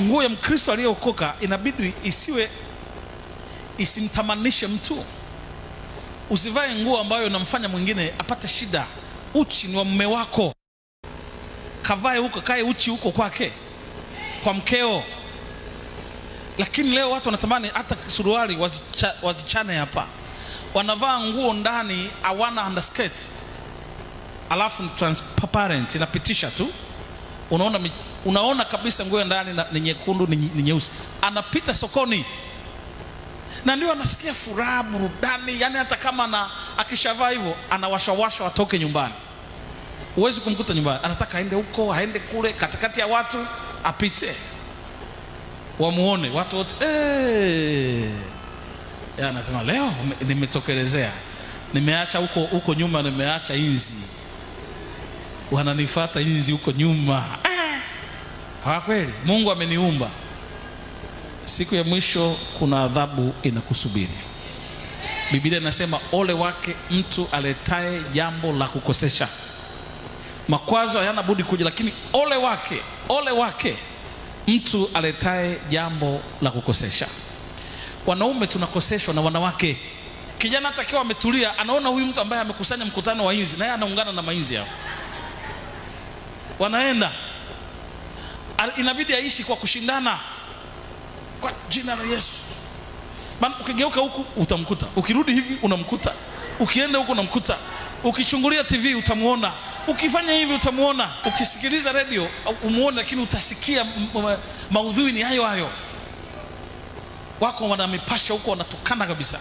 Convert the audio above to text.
nguo ya Mkristo aliyeokoka inabidi isimtamanishe mtu. Usivae nguo ambayo inamfanya mwingine apate shida. Uchi ni wa mume wako, kavae huko, kae uchi huko kwake, kwa mkeo. Lakini leo watu wanatamani hata suruali wazichane hapa, wanavaa nguo ndani hawana underskirt, alafu transparent inapitisha tu, unaona kabisa nguo ndani ni nyekundu ni nyeusi. Anapita sokoni na ndio anasikia furaha, burudani. Yani hata kama akishavaa hivyo anawashawasha atoke nyumbani. Huwezi kumkuta nyumbani, anataka aende huko, aende kule, katikati ya watu apite, wamuone watu wote. Anasema leo nimetokelezea, nimeacha huko nyuma, nimeacha inzi, wananifuata inzi huko nyuma. Hawa kweli Mungu ameniumba. Siku ya mwisho kuna adhabu inakusubiri. Biblia inasema ole wake mtu aletaye jambo la kukosesha. Makwazo hayana budi kuja, lakini ole wake mtu aletaye jambo la kukosesha. Wanaume tunakoseshwa na wanawake. Kijana hata akiwa ametulia anaona huyu mtu ambaye amekusanya mkutano wa inzi, naye anaungana na mainzi hao, wanaenda. Inabidi aishi kwa kushindana kwa jina la Yesu. Maana ukigeuka huku utamkuta, ukirudi hivi unamkuta, ukienda huku unamkuta, ukichungulia TV utamuona, ukifanya hivi utamuona, ukisikiliza radio umuone, lakini utasikia maudhui ni hayo. Wako wana mipasho huko, wanatukana kabisa.